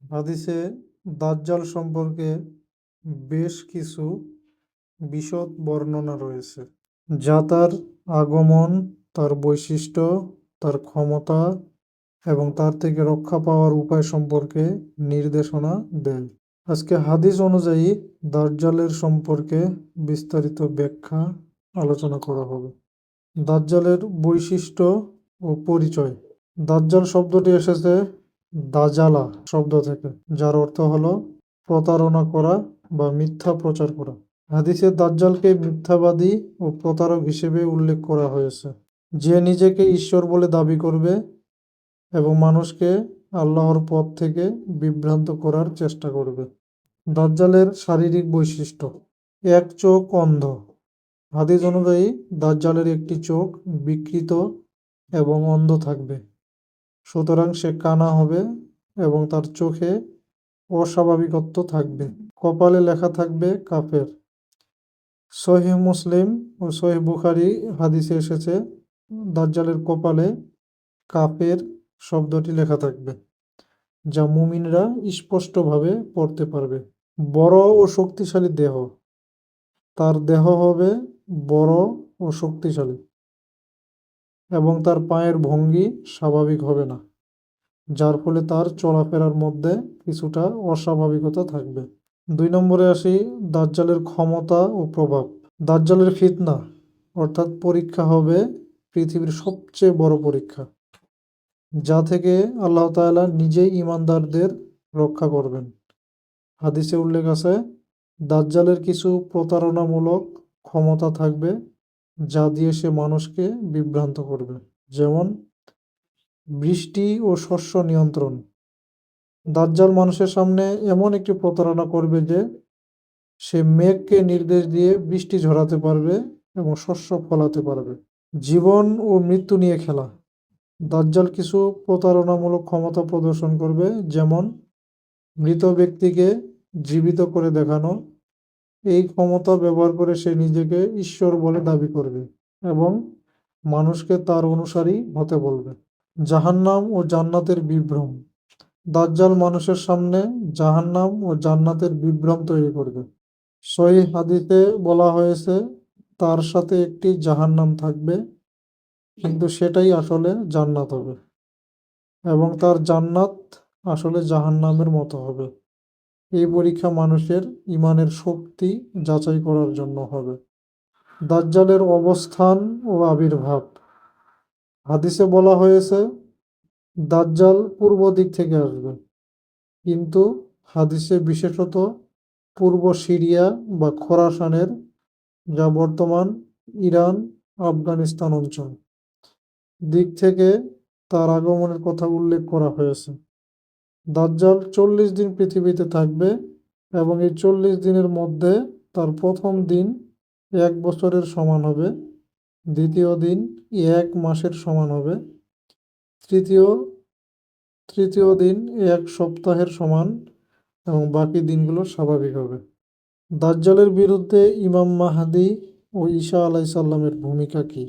হাদিসে দাজ্জাল সম্পর্কে বেশ কিছু বিশদ বর্ণনা রয়েছে, যা তার আগমন, তার বৈশিষ্ট্য, তার ক্ষমতা এবং তার থেকে রক্ষা পাওয়ার উপায় সম্পর্কে নির্দেশনা দেয়। আজকে হাদিস অনুযায়ী দাজ্জালের সম্পর্কে বিস্তারিত ব্যাখ্যা আলোচনা করা হবে। দাজ্জালের বৈশিষ্ট্য ও পরিচয়। দাজ্জাল শব্দটি এসেছে দাজালা শব্দ থেকে, যার অর্থ হলো প্রতারণা করা বা মিথ্যা প্রচার করা। হাদিসে দাজ্জালকে মিথ্যাবাদী ও প্রতারক হিসেবে উল্লেখ করা হয়েছে, যে নিজেকে ঈশ্বর বলে দাবি করবে এবং মানুষকে আল্লাহর পথ থেকে বিভ্রান্ত করার চেষ্টা করবে। দাজ্জালের শারীরিক বৈশিষ্ট্য। এক চোখ অন্ধ। হাদিস অনুযায়ী দাজ্জালের একটি চোখ বিকৃত এবং অন্ধ থাকবে, সুতরাং সে কানা হবে এবং তার চোখে অস্বাভাবিকত্ব থাকবে। কপালে লেখা থাকবে কাফের। সহিহ মুসলিম ও সহিহ বুখারী হাদিসে এসেছে দাজ্জালের কপালে কাফের শব্দটি লেখা থাকবে, যা মুমিনরা স্পষ্টভাবে পড়তে পারবে। বড় ও শক্তিশালী দেহ। তার দেহ হবে বড় ও শক্তিশালী এবং তার পায়ের ভঙ্গি স্বাভাবিক হবে না, যার ফলে তার চলাফেরার মধ্যে কিছুটা অস্বাভাবিকতা থাকবে। 2 নম্বরে আসি দাজ্জালের ক্ষমতা ও প্রভাব। দাজ্জালের ফিতনা অর্থাৎ পরীক্ষা হবে পৃথিবীর সবচেয়ে বড় পরীক্ষা, যা থেকে আল্লাহ তাআলা নিজেই ঈমানদারদের রক্ষা করবেন। হাদিসে উল্লেখ আছে দাজ্জালের কিছু প্রতারণামূলক ক্ষমতা থাকবে, যা দিয়ে সে মানুষকে বিভ্রান্ত করবে, যেমন বৃষ্টি ও শস্য নিয়ন্ত্রণ। দাজ্জাল মানুষের সামনে এমন একটি প্রতারণা করবে যে সে মেঘকে নির্দেশ দিয়ে বৃষ্টি ঝরাতে পারবে এবং শস্য ফলাতে পারবে। জীবন ও মৃত্যু নিয়ে খেলা। দাজ্জাল কিছু প্রতারণামূলক ক্ষমতা প্রদর্শন করবে, যেমন মৃত ব্যক্তিকে জীবিত করে দেখানো। এই ক্ষমতা ব্যবহার করে সে নিজেকে ঈশ্বর বলে দাবি করবে এবং মানুষকে তার অনুসারী হতে বলবে। জাহান্নাম ও জান্নাতের বিভ্রম। দাজ্জাল মানুষের সামনে জাহান্নাম ও জান্নাতের বিভ্রম তৈরি করবে। সহিহ হাদিসে বলা হয়েছে তার সাথে একটি জাহান্নাম থাকবে, কিন্তু সেটাই আসলে জান্নাত হবে এবং তার জান্নাত আসলে জাহান্নামের মতো হবে। এই পরীক্ষা মানুষের ঈমানের শক্তি যাচাই করার জন্য হবে। দাজ্জালের অবস্থান ও আবির্ভাব। হাদিসে বলা হয়েছে দাজ্জাল পূর্ব দিক থেকে আসবে, কিন্তু হাদিসে বিশেষত পূর্ব সিরিয়া বা খোরাসানের, যা বর্তমান ইরান আফগানিস্তান অঞ্চল, দিক থেকে তার আগমনের কথা উল্লেখ করা হয়েছে। দাজ্জাল 40 দিন পৃথিবীতে থাকবে এবং এই 40 দিনের মধ্যে তার প্রথম দিন 1 বছরের সমান হবে, দ্বিতীয় দিন 1 মাসের সমান হবে, তৃতীয় দিন 1 সপ্তাহের সমান এবং বাকি দিনগুলো স্বাভাবিক হবে। দাজ্জালের বিরুদ্ধে ইমাম মাহদী ও ঈসা আলাইসাল্লামের ভূমিকা কি?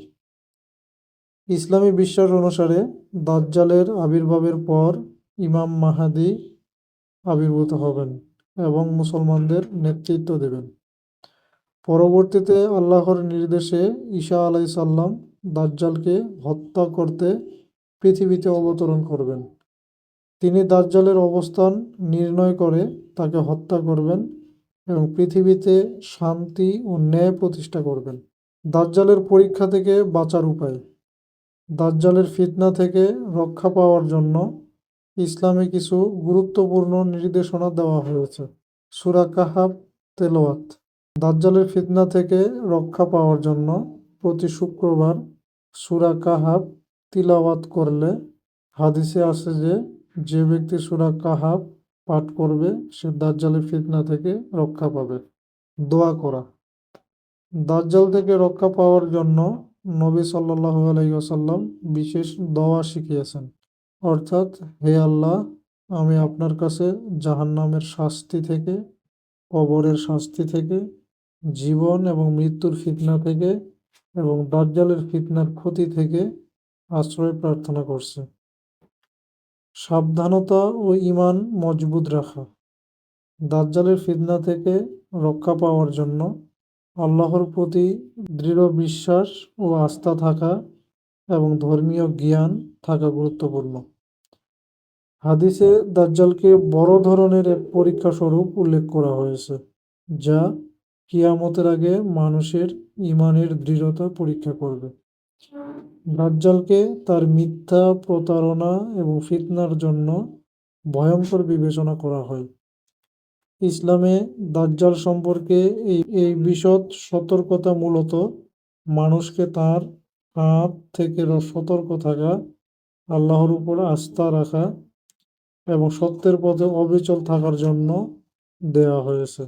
ইসলামী বিশ্বাস অনুসারে দাজ্জালের আবির্ভাবের পর ইমাম মাহদী আবির্ভূত হবেন এবং মুসলমানদের নেতৃত্ব দেবেন। পরবর্তীতে আল্লাহর নির্দেশে ঈসা আলাইসাল্লাম দাজ্জালকে হত্যা করতে পৃথিবীতে অবতরণ করবেন। তিনি দাজ্জালের অবস্থান নির্ণয় করে তাকে হত্যা করবেন এবং পৃথিবীতে শান্তি ও ন্যায় প্রতিষ্ঠা করবেন। দাজ্জালের পরীক্ষা থেকে বাঁচার উপায়। দাজ্জালের ফিতনা থেকে রক্ষা পাওয়ার জন্য ইসলামে কিছু গুরুত্বপূর্ণ নির্দেশনা দেওয়া হয়েছে। সূরা কাহফ তেলাওয়াত। দাজ্জালের ফিতনা থেকে রক্ষা পাওয়ার জন্য প্রতি শুক্রবার সূরা কাহফ তিলাওয়াত করলে হাদিসে আছে যে যে ব্যক্তি সূরা কাহফ পাঠ করবে সে দাজ্জালের ফিতনা থেকে রক্ষা পাবে। দোয়া করা। দাজ্জাল থেকে রক্ষা পাওয়ার জন্য নবী সাল্লাল্লাহু আলাইহি ওয়াসাল্লাম বিশেষ দোয়া শিখিয়েছেন, অর্থাৎ হে আল্লাহ, আমি আপনার কাছে জাহান্নামের শাস্তি থেকে, কবরের শাস্তি থেকে, জীবন এবং মৃত্যুর ফিতনা থেকে এবং দাজ্জালের ফিতনার ক্ষতি থেকে আশ্রয় প্রার্থনা করছি। সাবধানতা ও ঈমান মজবুত রাখা। দাজ্জালের ফিতনা থেকে রক্ষা পাওয়ার জন্য আল্লাহর প্রতি দৃঢ় বিশ্বাস ও আস্থা থাকা এবং ধর্মীয় জ্ঞান থাকা গুরুত্বপূর্ণ। হাদিসে দাজ্জালকে বড় ধরনের এক পরীক্ষা স্বরূপ উল্লেখ করা হয়েছে, যা কিয়ামতের আগে মানুষের ঈমানের দৃঢ়তা পরীক্ষা করবে। দাজ্জালকে তার মিথ্যা, প্রতারণা এবং ফিতনার জন্য ভয়ঙ্কর বিবেচনা করা হয়। ইসলামে দাজ্জাল সম্পর্কে এই বিশদ সতর্কতা মূলত মানুষকে তার হাত থেকে সতর্ক থাকা, আল্লাহর উপর আস্থা রাখা এবং সত্যের পথে অবিচল থাকার জন্য দেয়া হয়েছে।